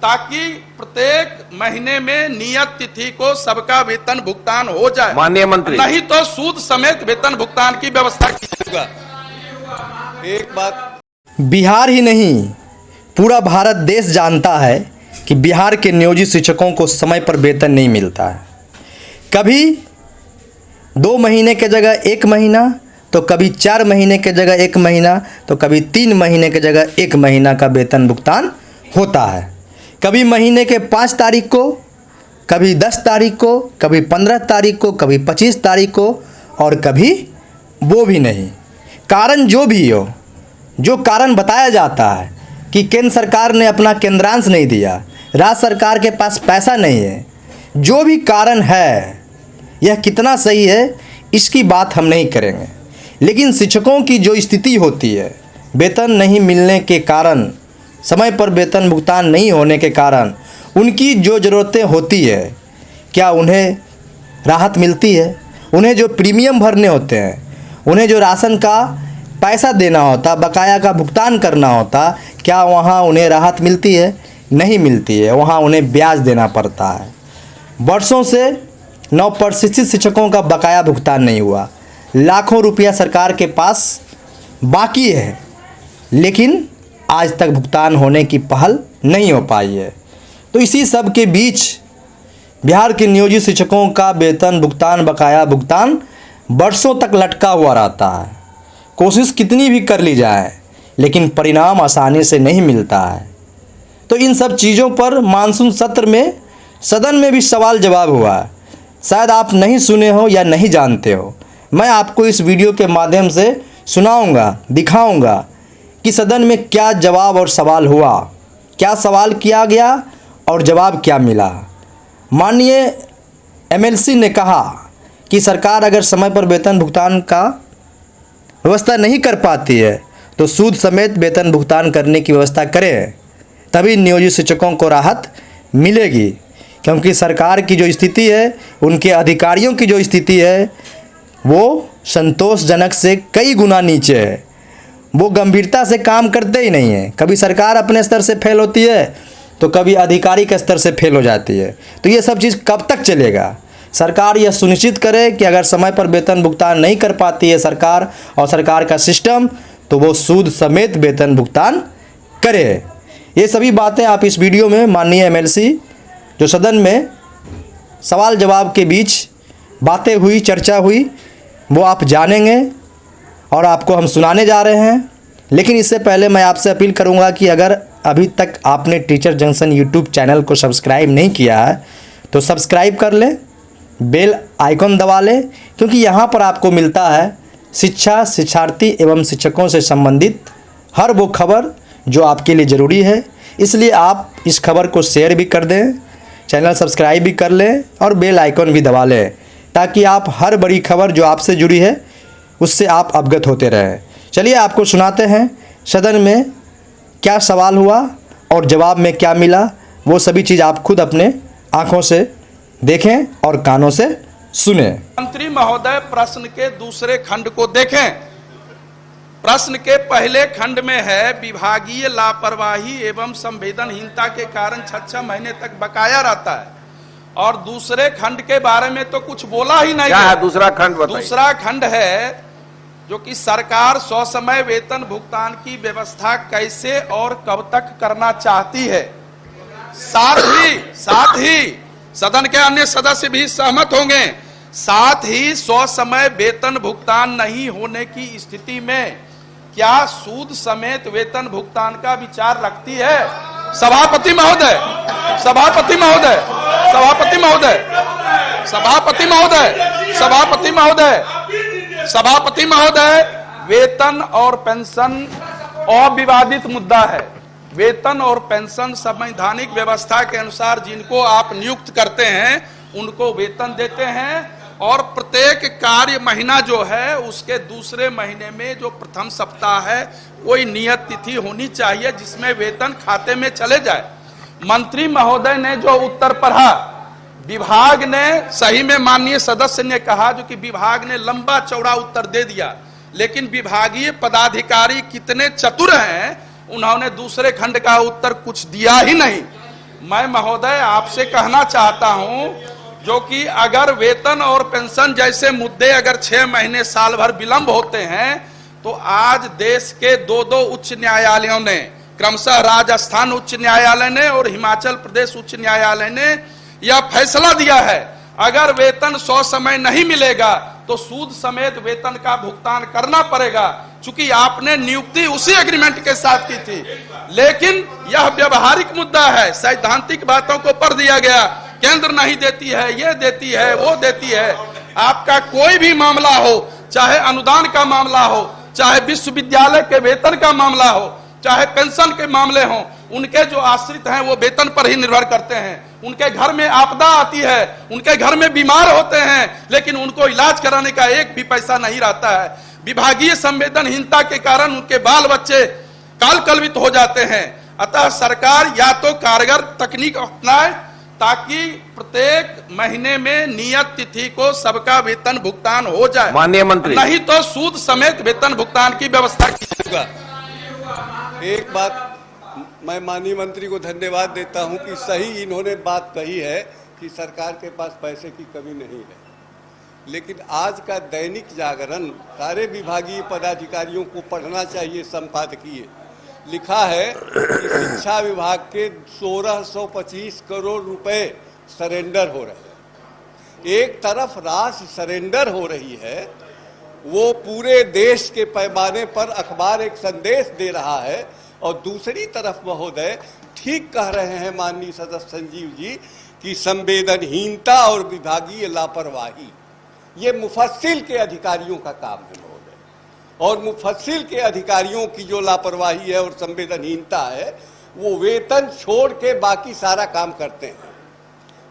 ताकि प्रत्येक महीने में नियत तिथि को सबका वेतन भुगतान हो जाए। माननीय मंत्री, नहीं तो सूद समेत वेतन भुगतान की व्यवस्था कीजिएगा। एक बात, बिहार ही नहीं पूरा भारत देश जानता है कि बिहार के नियोजित शिक्षकों को समय पर वेतन नहीं मिलता है। कभी 2 महीने के जगह 1 महीना, तो कभी 4 महीने के जगह 1 महीना, तो कभी 3 महीने के जगह 1 महीना का वेतन भुगतान होता है। कभी महीने के 5 तारीख को, कभी 10 तारीख को, कभी 15 तारीख को, कभी 25 तारीख को, और कभी वो भी नहीं। कारण जो भी हो, जो कारण बताया जाता है कि केंद्र सरकार ने अपना केंद्रांश नहीं दिया, राज्य सरकार के पास पैसा नहीं है, जो भी कारण है, यह कितना सही है इसकी बात हम नहीं करेंगे। लेकिन शिक्षकों की जो स्थिति होती है, वेतन नहीं मिलने के कारण, समय पर वेतन भुगतान नहीं होने के कारण उनकी जो ज़रूरतें होती है, क्या उन्हें राहत मिलती है? उन्हें जो प्रीमियम भरने होते हैं, उन्हें जो राशन का पैसा देना होता, बकाया का भुगतान करना होता, क्या वहाँ उन्हें राहत मिलती है? नहीं मिलती है। वहाँ उन्हें ब्याज देना पड़ता है। वर्षों से नवप्रशिक्षित शिक्षकों का बकाया भुगतान नहीं हुआ। लाखों रुपया सरकार के पास बाकी है, लेकिन आज तक भुगतान होने की पहल नहीं हो पाई है। तो इसी सब के बीच बिहार के नियोजित शिक्षकों का वेतन भुगतान, बकाया भुगतान वर्षों तक लटका हुआ रहता है। कोशिश कितनी भी कर ली जाए, लेकिन परिणाम आसानी से नहीं मिलता है। तो इन सब चीज़ों पर मानसून सत्र में सदन में भी सवाल जवाब हुआ है। शायद आप नहीं सुने हो या नहीं जानते हो। मैं आपको इस वीडियो के माध्यम से सुनाऊंगा, दिखाऊंगा कि सदन में क्या जवाब और सवाल हुआ, क्या सवाल किया गया और जवाब क्या मिला। माननीय एमएलसी ने कहा कि सरकार अगर समय पर वेतन भुगतान का व्यवस्था नहीं कर पाती है तो सूद समेत वेतन भुगतान करने की व्यवस्था करें, तभी नियोजित शिक्षकों को राहत मिलेगी। क्योंकि सरकार की जो स्थिति है, उनके अधिकारियों की जो स्थिति है, वो संतोषजनक से कई गुना नीचे है। वो गंभीरता से काम करते ही नहीं है। कभी सरकार अपने स्तर से फेल होती है, तो कभी अधिकारी के स्तर से फेल हो जाती है। तो ये सब चीज़ कब तक चलेगा? सरकार यह सुनिश्चित करे कि अगर समय पर वेतन भुगतान नहीं कर पाती है सरकार और सरकार का सिस्टम, तो वो सूद समेत वेतन भुगतान करे। ये सभी बातें आप इस वीडियो में माननीय एमएलसी जो सदन में सवाल जवाब के बीच बातें हुई, चर्चा हुई, वो आप जानेंगे और आपको हम सुनाने जा रहे हैं। लेकिन इससे पहले मैं आपसे अपील करूंगा कि अगर अभी तक आपने टीचर जंक्शन यूट्यूब चैनल को सब्सक्राइब नहीं किया है तो सब्सक्राइब कर लें, बेल आइकन दबा लें, क्योंकि यहाँ पर आपको मिलता है शिक्षा, शिक्षार्थी एवं शिक्षकों से संबंधित हर वो खबर जो आपके लिए ज़रूरी है। इसलिए आप इस खबर को शेयर भी कर दें, चैनल सब्सक्राइब भी कर लें और बेल आइकन भी दबा लें, ताकि आप हर बड़ी खबर जो आपसे जुड़ी है उससे आप अवगत होते रहें। चलिए आपको सुनाते हैं सदन में क्या सवाल हुआ और जवाब में क्या मिला। वो सभी चीज़ आप खुद अपने आँखों से देखें और कानों से सुने। मंत्री महोदय प्रश्न के दूसरे खंड को देखें। प्रश्न के पहले खंड में है विभागीय लापरवाही एवं संवेदनहीनता के कारण 6 महीने तक बकाया रहता है, और दूसरे खंड के बारे में तो कुछ बोला ही नहीं। क्या है दूसरा खंड बताइए। दूसरा खंड है जो कि सरकार ससमय वेतन भुगतान की व्यवस्था कैसे और कब तक करना चाहती है। साथ ही सदन के अन्य सदस्य भी सहमत होंगे। साथ ही ससमय वेतन भुगतान नहीं होने की स्थिति में क्या सूद समेत वेतन भुगतान का विचार रखती है। सभापति महोदय, सभापति महोदय, सभापति महोदय, सभापति महोदय, सभापति महोदय, सभापति महोदय, वेतन और पेंशन अविवादित मुद्दा है। वेतन और पेंशन संवैधानिक व्यवस्था के अनुसार जिनको आप नियुक्त करते हैं उनको वेतन देते हैं, और प्रत्येक कार्य महीना जो है उसके दूसरे महीने में जो प्रथम सप्ताह है कोई नियत तिथि होनी चाहिए जिसमें वेतन खाते में चले जाए। मंत्री महोदय ने जो उत्तर पढ़ा, विभाग ने सही में माननीय सदस्य ने कहा जो कि विभाग ने लंबा चौड़ा उत्तर दे दिया, लेकिन विभागीय पदाधिकारी कितने चतुर हैं, उन्होंने दूसरे खंड का उत्तर कुछ दिया ही नहीं। मैं महोदय आपसे कहना चाहता हूं, जो कि अगर वेतन और पेंशन जैसे मुद्दे अगर 6 महीने साल भर विलंब होते हैं, तो आज देश के दो उच्च न्यायालयों ने, क्रमशः राजस्थान उच्च न्यायालय ने और हिमाचल प्रदेश उच्च न्यायालय ने यह फैसला दिया है, अगर वेतन 100 समय नहीं मिलेगा तो सूद समेत वेतन का भुगतान करना पड़ेगा। चूंकि आपने नियुक्ति उसी एग्रीमेंट के साथ की थी, लेकिन यह व्यवहारिक मुद्दा है, सैद्धांतिक बातों को पढ़ दिया गया, केंद्र नहीं देती है, ये देती है, वो देती है। आपका कोई भी मामला हो, चाहे अनुदान का मामला हो, चाहे विश्वविद्यालय के वेतन का मामला हो, चाहे पेंशन के मामले हों, उनके जो आश्रित हैं वो वेतन पर ही निर्भर करते हैं। उनके घर में आपदा आती है, उनके घर में बीमार होते हैं, लेकिन उनको इलाज कराने का एक भी पैसा नहीं रहता है। विभागीय संवेदनहीनता के कारण उनके बाल बच्चे काल कलवित हो जाते हैं। अतः सरकार या तो कारगर तकनीक अपनाए ताकि प्रत्येक महीने में नियत तिथि को सबका वेतन भुगतान हो जाए, माननीय मंत्री, नहीं तो सूद समेत वेतन भुगतान की व्यवस्था कीजिएगा। एक बात मैं माननीय मंत्री को धन्यवाद देता हूं कि सही इन्होंने बात कही है कि सरकार के पास पैसे की कमी नहीं है, लेकिन आज का दैनिक जागरण सारे विभागीय पदाधिकारियों को पढ़ना चाहिए। संपादकीय लिखा है कि शिक्षा विभाग के 1625 करोड़ रुपए सरेंडर हो रहे हैं। एक तरफ राशि सरेंडर हो रही है, वो पूरे देश के पैमाने पर अखबार एक संदेश दे रहा है, और दूसरी तरफ महोदय ठीक कह रहे हैं माननीय सदस्य संजीव जी कि संवेदनहीनता और विभागीय लापरवाही ये मुफस्सिल के अधिकारियों का काम है महोदय, और मुफस्सिल के अधिकारियों की जो लापरवाही है और संवेदनहीनता है, वो वेतन छोड़ के बाकी सारा काम करते हैं।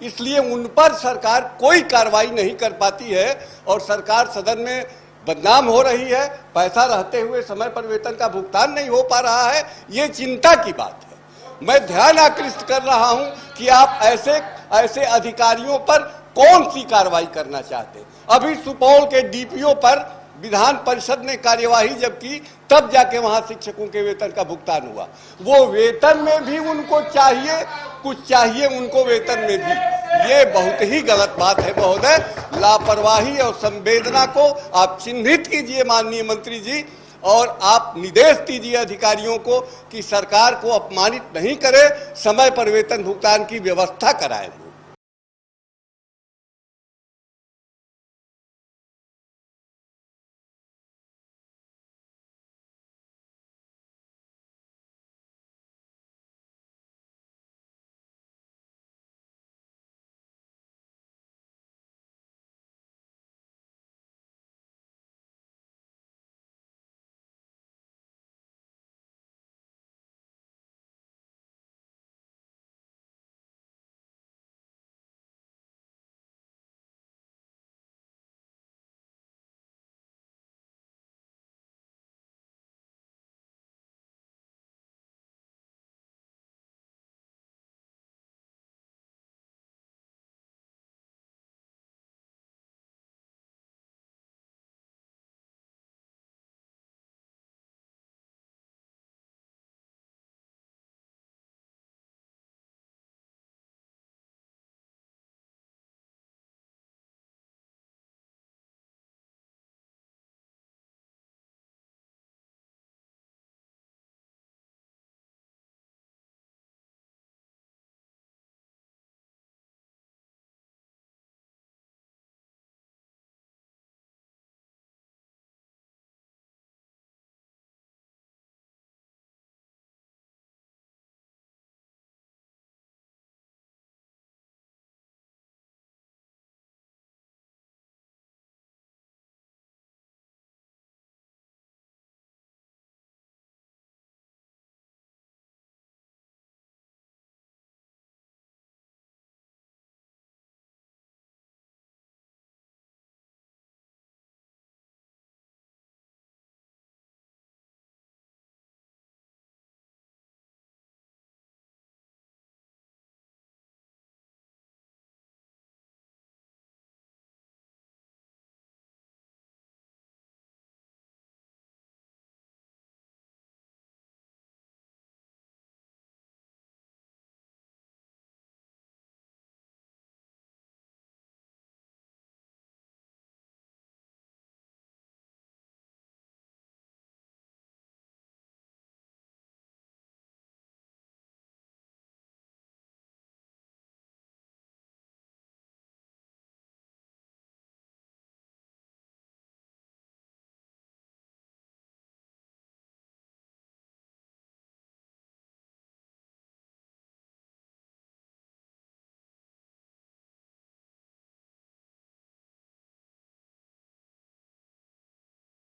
इसलिए उन पर सरकार कोई कार्रवाई नहीं कर पाती है और सरकार सदन में बदनाम हो रही है। पैसा रहते हुए समय पर वेतन का भुगतान नहीं हो पा रहा है, ये चिंता की बात है। मैं ध्यान आकृष्ट कर रहा हूं कि आप ऐसे अधिकारियों पर कौन सी कार्रवाई करना चाहते हैं। अभी सुपौल के डीपीओ पर विधान परिषद ने कार्यवाही जब की, तब जाके वहां शिक्षकों के वेतन का भुगतान हुआ। वो वेतन में भी उनको चाहिए, कुछ चाहिए उनको वेतन में भी। ये बहुत ही गलत बात है महोदय। लापरवाही और संवेदना को आप चिन्हित कीजिए माननीय मंत्री जी, और आप निर्देश दीजिए अधिकारियों को कि सरकार को अपमानित नहीं करे, समय पर वेतन भुगतान की व्यवस्था कराएं।